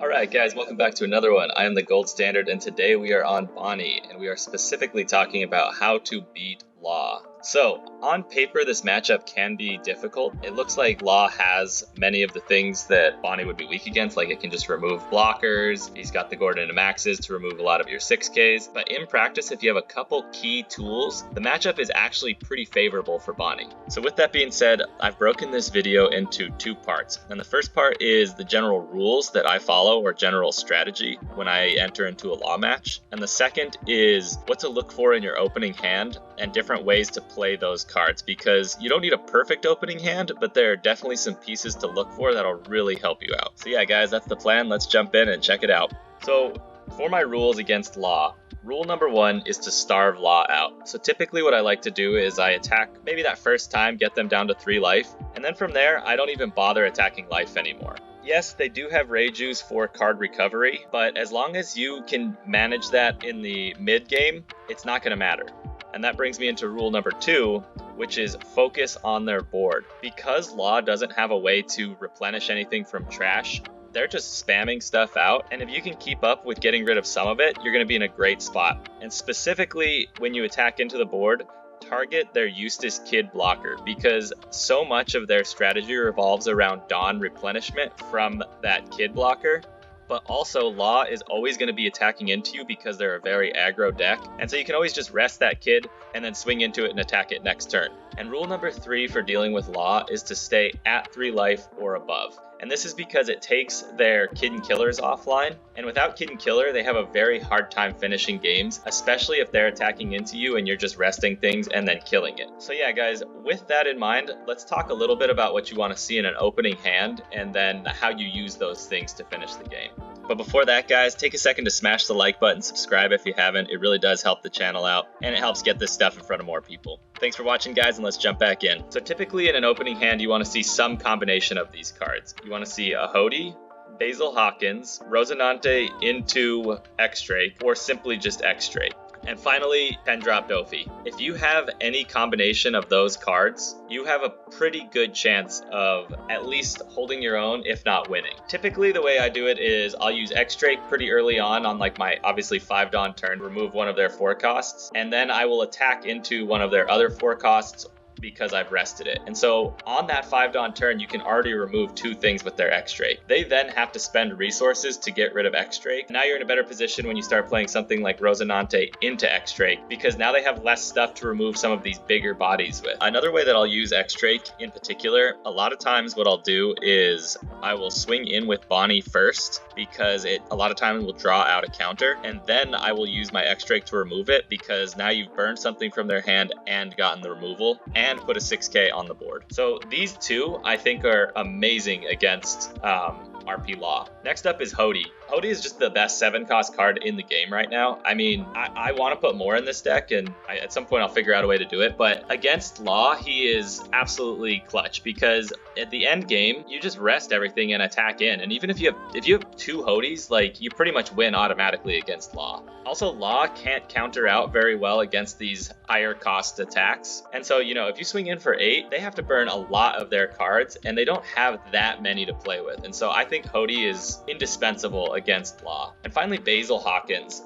Alright guys, welcome back to another one. I am the Gold Standard and today we are on Bonney and we are specifically talking about how to beat Law. So, on paper this matchup can be difficult. It looks like Law has many of the things that Bonney would be weak against, like it can just remove blockers, he's got the Gordon and Maxes to remove a lot of your 6Ks, but in practice if you have a couple key tools, the matchup is actually pretty favorable for Bonney. So with that being said, I've broken this video into two parts, and the first part is the general rules that I follow or general strategy when I enter into a Law match, and the second is what to look for in your opening hand and different ways to play those cards, because you don't need a perfect opening hand, but there are definitely some pieces to look for that'll really help you out. So yeah guys, that's the plan. Let's jump in and check it out. So for my rules against Law, rule number one is to starve Law out. So typically what I like to do is I attack maybe that first time, get them down to 3 life, and then from there I don't even bother attacking life anymore. Yes, they do have Reijus for card recovery, but as long as you can manage that in the mid game, it's not going to matter. And that brings me into rule number 2, which is focus on their board. Because Law doesn't have a way to replenish anything from trash, they're just spamming stuff out, and if you can keep up with getting rid of some of it, you're going to be in a great spot. And specifically, when you attack into the board, target their Eustace Kid blocker, because so much of their strategy revolves around Dawn replenishment from that Kid blocker. But also Law is always going to be attacking into you because they're a very aggro deck, and so you can always just rest that Kid and then swing into it and attack it next turn. And rule number 3 for dealing with Law is to stay at 3 life or above. And this is because it takes their Kid and Killers offline, and without Kid and Killer they have a very hard time finishing games, especially if they're attacking into you and you're just resting things and then killing it. So yeah guys, with that in mind, let's talk a little bit about what you want to see in an opening hand and then how you use those things to finish the game. But before that guys, take a second to smash the like button, subscribe if you haven't, it really does help the channel out, and it helps get this stuff in front of more people. Thanks for watching guys, and let's jump back in. So typically in an opening hand you want to see some combination of these cards. You want to see a Hody, Basil Hawkins, Rosinante into X-Drake, or simply just X-Drake. And finally, 10-drop Dofi. If you have any combination of those cards, you have a pretty good chance of at least holding your own, if not winning. Typically, the way I do it is I'll use X-Drake pretty early on like my obviously 5 Dawn turn, remove one of their 4 costs, and then I will attack into one of their other 4 costs because I've rested it. And so on that 5 Dawn turn, you can already remove 2 things with their X-Drake. They then have to spend resources to get rid of X-Drake. Now you're in a better position when you start playing something like Rosinante into X-Drake, because now they have less stuff to remove some of these bigger bodies with. Another way that I'll use X-Drake in particular, a lot of times what I'll do is I will swing in with Bonney first, because it a lot of times will draw out a counter, and then I will use my X-Drake to remove it, because now you've burned something from their hand and gotten the removal, and put a 6K on the board. So these two I think are amazing against RP Law. Next up is Hody. Hody is just the best 7-cost card in the game right now. I mean, I want to put more in this deck, and at some point I'll figure out a way to do it, but against Law, he is absolutely clutch, because at the end game, you just rest everything and attack in, and even if you have 2 Hodys, like, you pretty much win automatically against Law. Also, Law can't counter out very well against these higher cost attacks, and so, you know, if you swing in for 8, they have to burn a lot of their cards, and they don't have that many to play with, and so I think Hody is indispensable against Law. And finally, Basil Hawkins.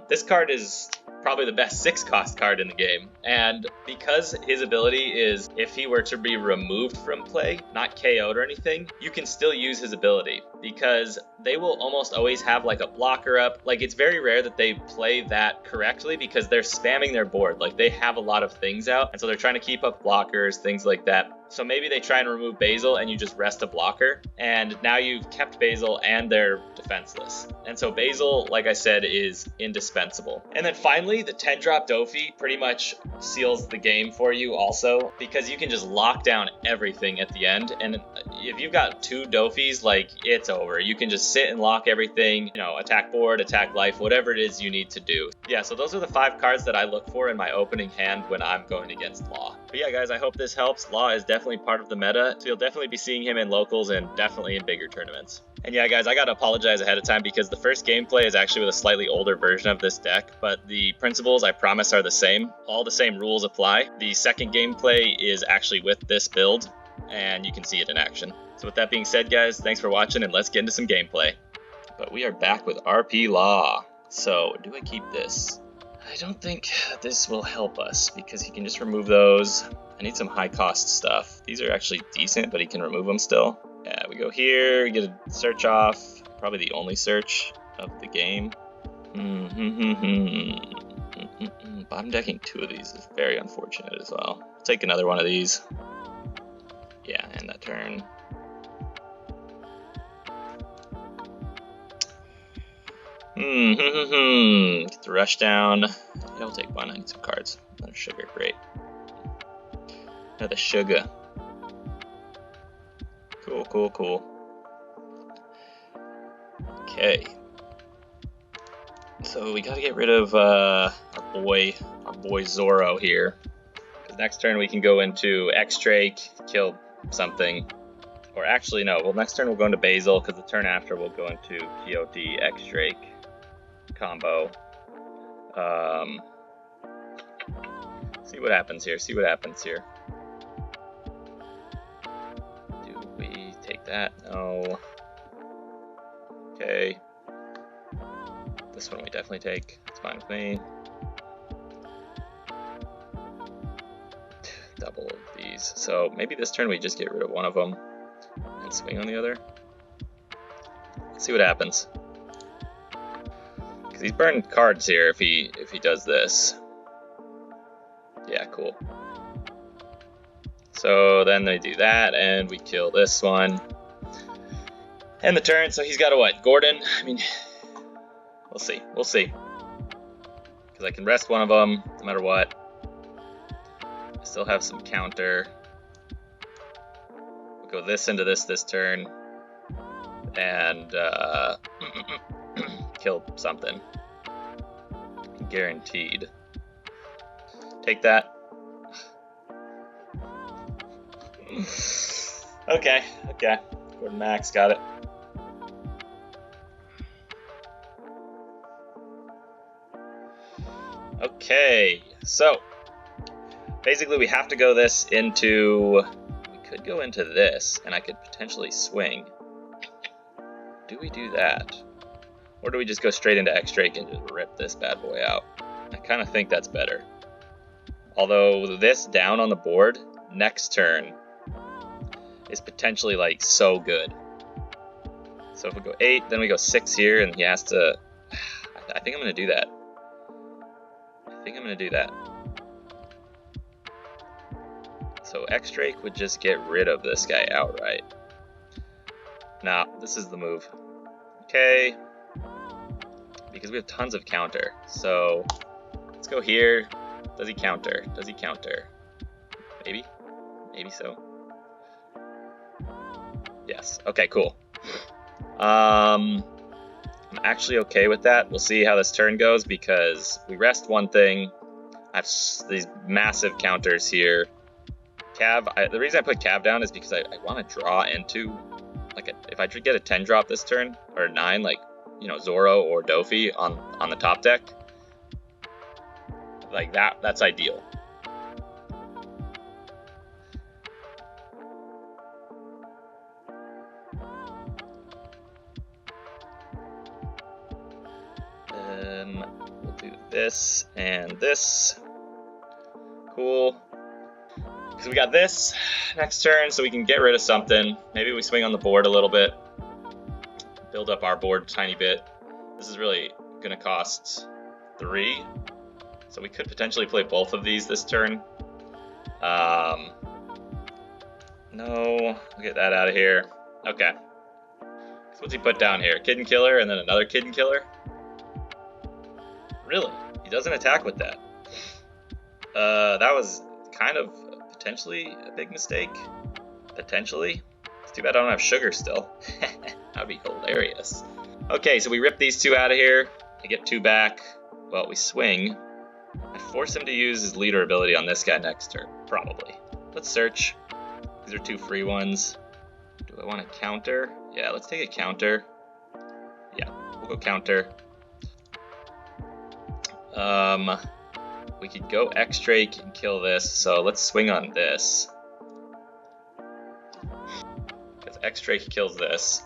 This card is probably the best 6-cost card in the game, and because his ability is, if he were to be removed from play, not KO'd or anything, you can still use his ability, because they will almost always have like a blocker up. Like, it's very rare that they play that correctly, because they're spamming their board. Like, they have a lot of things out, and so they're trying to keep up blockers, things like that. So maybe they try and remove Basil and you just rest a blocker, and now you've kept Basil and they're defenseless. And so Basil, like I said, is indispensable. And then finally, the 10-drop Dofi pretty much seals the game for you also, because you can just lock down everything at the end. And if you've got 2 Dofis, like, it's over. You can just sit and lock everything, you know, attack board, attack life, whatever it is you need to do. Yeah, so those are the 5 cards that I look for in my opening hand when I'm going against Law. But yeah, guys, I hope this helps. Law is definitely part of the meta, so you'll definitely be seeing him in locals and definitely in bigger tournaments. And yeah, guys, I gotta apologize ahead of time, because the first gameplay is actually with a slightly older version of this deck, but the principles, I promise, are the same. All the same rules apply. The second gameplay is actually with this build, and you can see it in action. So with that being said, guys, thanks for watching, and let's get into some gameplay. But we are back with RP Law. So, do I keep this? I don't think this will help us because he can just remove those. I need some high cost stuff. These are actually decent, but he can remove them still. Yeah, we go here, get a search off. Probably the only search of the game. Bottom decking 2 of these is very unfortunate as well. I'll take another one of these. Yeah, end that turn. Get the rush down. Yeah, I'll take one. I need some cards. Another sugar, great. Another sugar. Cool. Okay. So we gotta get rid of our boy Zorro here. Because next turn we can go into X-Drake, kill something. Or actually, no. Well, next turn we'll go into Basil, because the turn after we'll go into Quixote, X-Drake combo. See what happens here. Do we take that? No. Okay. This one we definitely take. It's fine with me. Double of these. So maybe this turn we just get rid of one of them and swing on the other. Let's see what happens. Because he's burning cards here if he does this. Yeah, cool. So then they do that, and we kill this one. End the turn, so he's got a what? Gordon? I mean, we'll see. Because I can rest one of them, no matter what. I still have some counter. We'll go this into this turn. And, kill something. Guaranteed. Take that. Okay. Gordon Max, got it. Okay, so basically we have to go this into, we could go into this and I could potentially swing. Do we do that? Or do we just go straight into X-Drake and just rip this bad boy out? I kind of think that's better. Although this down on the board next turn is potentially like so good. So if we go 8, then we go 6 here and he has to, I think I'm going to do that. So X-Drake would just get rid of this guy outright. Nah, this is the move. Okay. Because we have tons of counter. So let's go here. Does he counter? Maybe so. Yes. Okay, cool. I'm actually okay with that. We'll see how this turn goes because we rest one thing. I have these massive counters here. Cav, the reason I put Cav down is because I want to draw into, like, if I get a 10 drop this turn, or 9, like, you know, Zorro or Dofi on the top deck, like that's ideal. We'll do this and this. Cool. Because we got this next turn, so we can get rid of something. Maybe we swing on the board a little bit. Build up our board a tiny bit. This is really going to cost 3. So we could potentially play both of these this turn. No, we'll get that out of here. Okay. So what's he put down here? Kid and Killer and then another Kid and Killer? Really? He doesn't attack with that. That was kind of potentially a big mistake. Potentially. It's too bad I don't have sugar still. That'd be hilarious. Okay, so we rip these 2 out of here. I get 2 back. Well, we swing. I force him to use his leader ability on this guy next turn. Probably. Let's search. These are 2 free ones. Do I want to counter? Yeah, let's take a counter. Yeah, we'll go counter. We could go X-Drake and kill this, so let's swing on this. Because X-Drake kills this.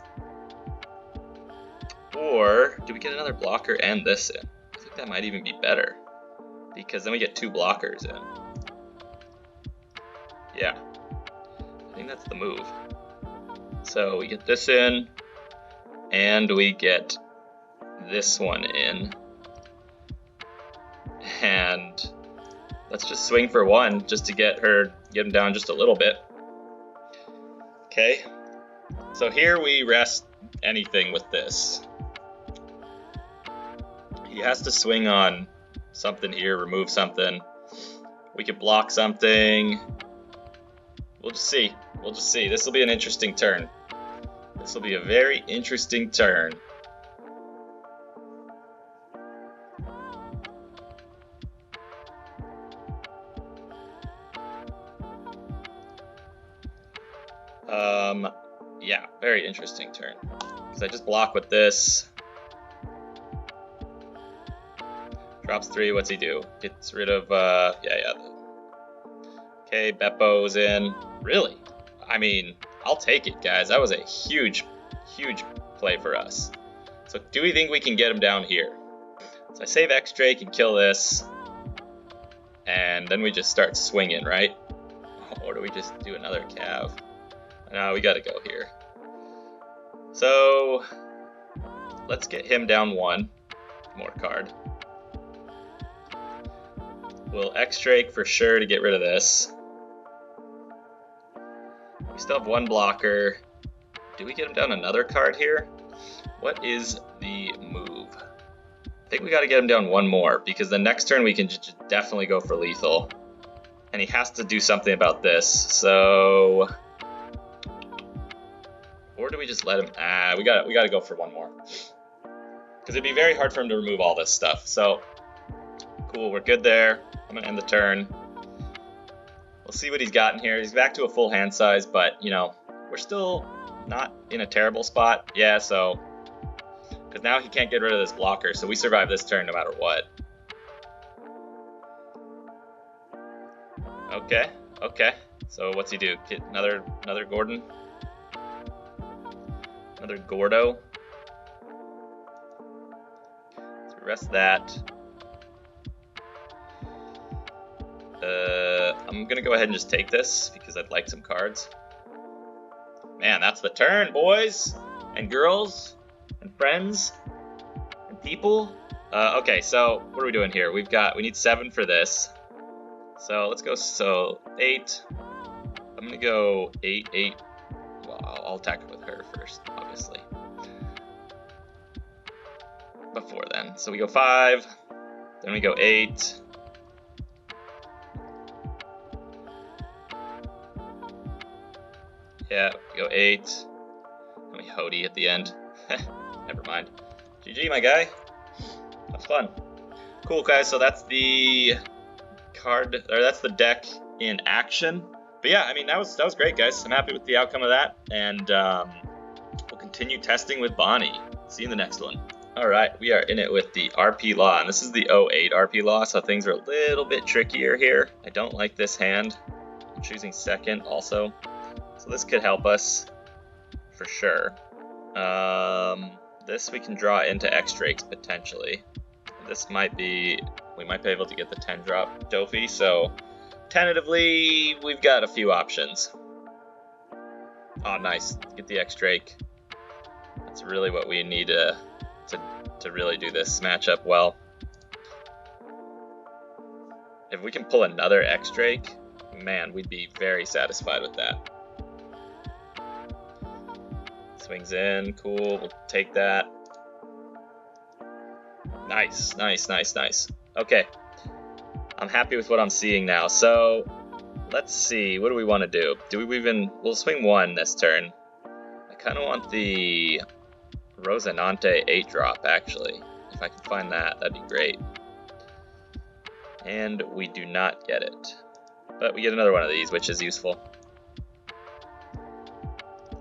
Ooh, Or do we get another blocker and this in? I think that might even be better, because then we get 2 blockers in. Yeah, I think that's the move. So we get this in, and we get this one in. And let's just swing for 1 just to get him down just a little bit. Okay, so here we rest anything with this. He has to swing on something here, remove something. We could block something. We'll just see. We'll just see. This will be an interesting turn. This will be a very interesting turn. Yeah, very interesting turn. Because I just block with this. Drops 3, what's he do? Gets rid of, yeah. Okay, Beppo's in. Really? I mean, I'll take it, guys. That was a huge, huge play for us. So do we think we can get him down here? So I save X-Drake and kill this. And then we just start swinging, right? Or do we just do another Cav? No, we gotta go here. So let's get him down 1 more card. We'll X-Drake for sure to get rid of this. We still have 1 blocker. Do we get him down another card here? What is the move? I think we gotta get him down 1 more, because the next turn we can definitely go for lethal. And he has to do something about this, so... Or do we just let him... we gotta go for 1 more. Because it'd be very hard for him to remove all this stuff. So, cool, we're good there. I'm gonna end the turn. We'll see what he's got in here. He's back to a full hand size, but, you know, we're still not in a terrible spot. Yeah, so... Because now he can't get rid of this blocker, so we survive this turn no matter what. Okay, okay. So what's he do? Get another Gordon? Another Gordo? Let's rest that. I'm gonna go ahead and just take this because I'd like some cards. Man, that's the turn, boys and girls and friends and people. Okay, so what are we doing here? We need 7 for this. So let's go. So 8. I'm gonna go 8, 8. Well, I'll attack with her first, obviously. Before then, so we go 5. Then we go 8. Yeah, we go 8. And we Hody at the end. Never mind. GG, my guy. That's fun. Cool, guys. So that's the card, or that's the deck in action. But yeah, I mean, that was great, guys. I'm happy with the outcome of that, and we'll continue testing with Bonney. See you in the next one. All right, we are in it with the RP Law, and this is the 08 RP Law, so things are a little bit trickier here. I don't like this hand. I'm choosing second also. So this could help us, for sure. This we can draw into X-Drakes, potentially. This might be, we might be able to get the 10 drop Dofi, so tentatively, we've got a few options. Oh, nice, get the X-Drake. That's really what we need to really do this matchup well. If we can pull another X-Drake, man, we'd be very satisfied with that. Swings in, cool, we'll take that. Nice, nice, nice, nice. Okay, I'm happy with what I'm seeing now. So, let's see, what do we want to do? We'll swing 1 this turn. I kind of want the Rosinante 8 drop, actually. If I can find that, that'd be great. And we do not get it. But we get another one of these, which is useful.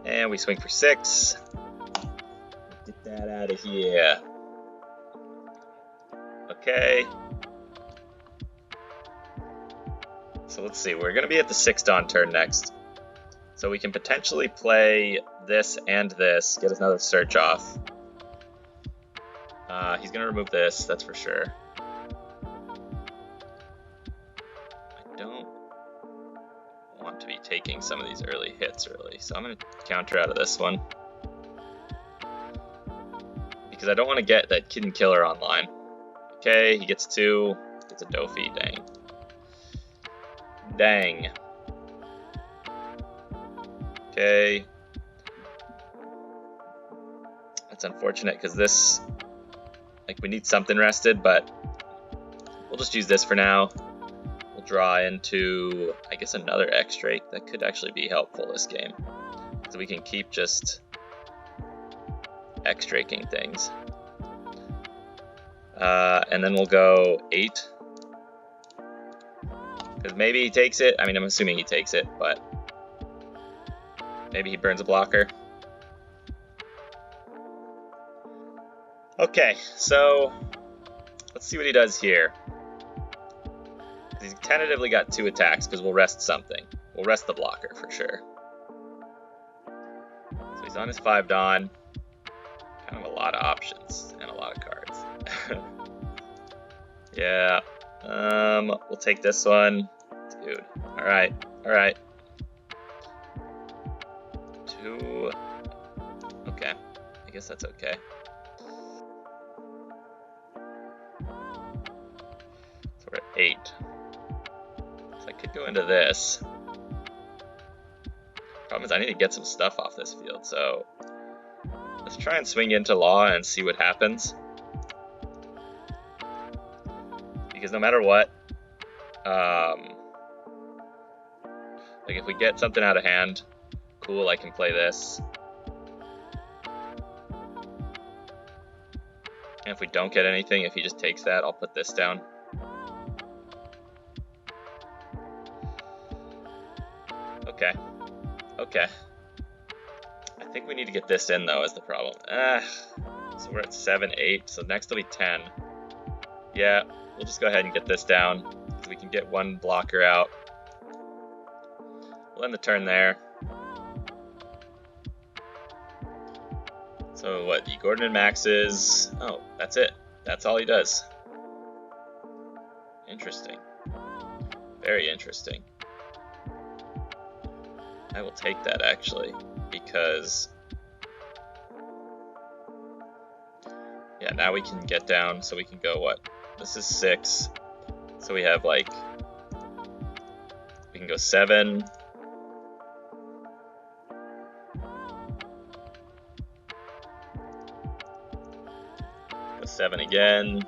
And we swing for 6. Get that out of here. Okay. So let's see, we're going to be at the 6 Dawn turn next. So we can potentially play this and this, get another search off. He's gonna remove this, that's for sure. I don't want to be taking some of these early hits really, so I'm gonna counter out of this one. Because I don't want to get that Kid and Killer online. Okay, he gets 2, gets a Dofi, dang. Dang. Okay. That's unfortunate because this, like, we need something rested, but we'll just use this for now. We'll draw into, I guess, another X-Drake. That could actually be helpful this game. Because we can keep just X-Draking things. And then we'll go 8. Because maybe he takes it. I mean, I'm assuming he takes it, but maybe he burns a blocker. Okay, so let's see what he does here. He's tentatively got 2 attacks because we'll rest something. We'll rest the blocker for sure. So he's on his 5 Dawn. Kind of a lot of options and a lot of cards. Yeah. We'll take this one. Dude. Alright. Alright. 2. Okay. I guess that's okay. So we're at 8. So I could go into this. Problem is I need to get some stuff off this field, so let's try and swing into Law and see what happens. Because no matter what, like if we get something out of hand, cool, I can play this. And if we don't get anything, if he just takes that, I'll put this down. Okay. Okay. I think we need to get this in though is the problem. So we're at 7, 8, so next will be 10. Yeah. We'll just go ahead and get this down, because we can get 1 blocker out. We'll end the turn there. So what, Gordon and Max's, oh, that's it. That's all he does. Interesting. Very interesting. I will take that actually, because yeah, now we can get down, so we can go what? This is 6, so we have like, we can go 7, go 7 again,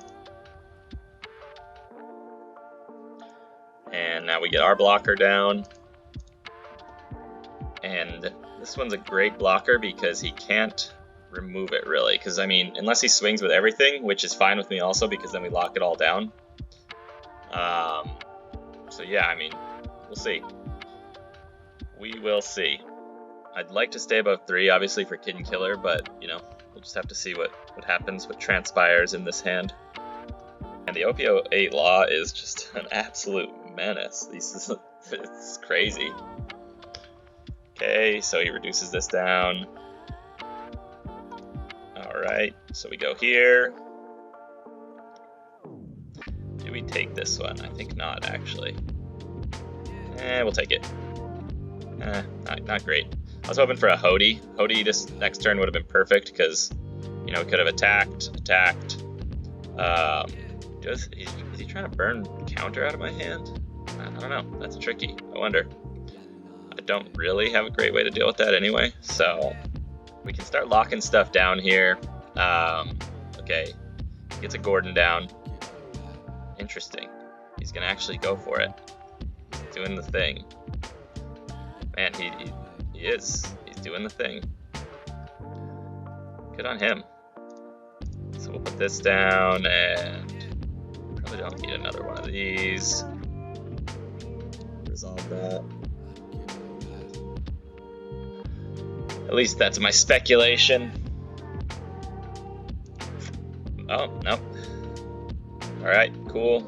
and now we get our blocker down, and this one's a great blocker because he can't remove it really, because I mean, unless he swings with everything, which is fine with me also, because then we lock it all down. So yeah, I mean, we'll see. We will see. I'd like to stay above 3, obviously, for Kid and Killer, but you know, we'll just have to see what happens, what transpires in this hand. And the OP-08 Law is just an absolute menace. It's crazy. Okay, so he reduces this down. Alright, so we go here. Do we take this one? I think not, actually. We'll take it. Not great. I was hoping for a Hody. Hody this next turn would have been perfect, because, you know, we could have attacked. Is he trying to burn counter out of my hand? I don't know. That's tricky. I wonder. I don't really have a great way to deal with that anyway, so we can start locking stuff down here. Okay, gets a Gordon down. Interesting. He's gonna actually go for it. He's doing the thing. Man, he is. He's doing the thing. Good on him. So we'll put this down, and probably don't need another one of these. Resolve that. At least that's my speculation. Oh, no. Alright, cool.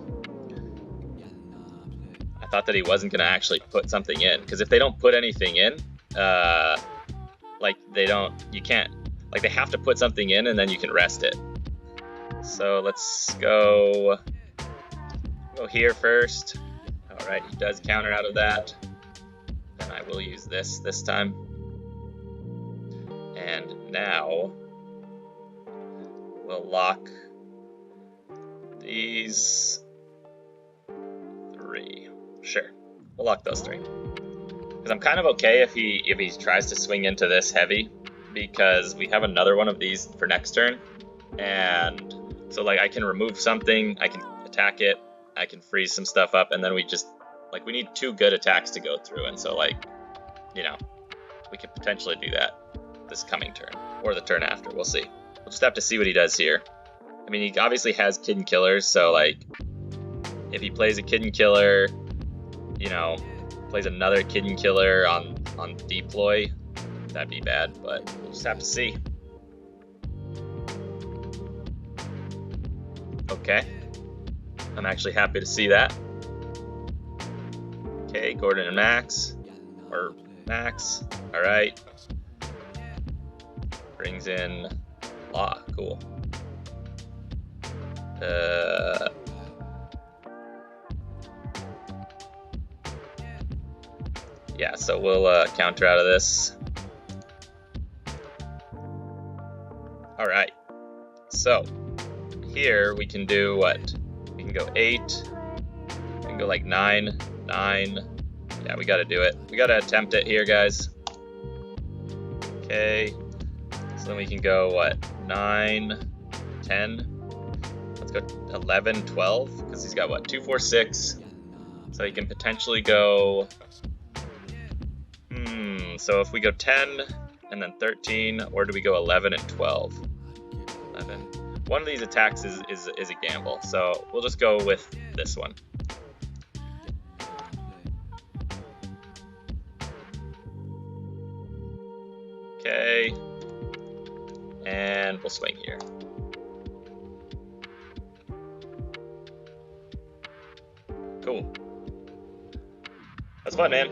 I thought that he wasn't going to actually put something in, because if they don't put anything in, like, you can't, like, they have to put something in and then you can rest it. So let's go here first. Alright, he does counter out of that. Then I will use this time. And now we'll lock these 3. Sure, we'll lock those 3. Because I'm kind of okay if he tries to swing into this heavy, because we have another one of these for next turn, and so like I can remove something, I can attack it, I can freeze some stuff up, and then we just like we need 2 good attacks to go through, and so like, you know, we could potentially do that this coming turn or the turn after. We'll see. We'll just have to see what he does here. I mean, he obviously has Kid Killers, so like if he plays a Kid Killer, you know, plays another Kid Killer on deploy, that'd be bad, but we'll just have to see. Okay, I'm actually happy to see that. Okay, Gordon and Max, or Max, alright. Brings in Law, cool. Yeah, so we'll counter out of this. Alright, so here we can do what? We can go 8, we can go like 9, 9. Yeah, we gotta do it. We gotta attempt it here, guys. Okay, so then we can go what? 9, 10. Let's go 11, 12, because he's got what? 2, 4, 6. So he can potentially go. So if we go 10 and then 13, or do we go 11 and 12? 11. One of these attacks is a gamble, so we'll just go with this one. Okay, and we'll swing here. Cool. That's fun, man.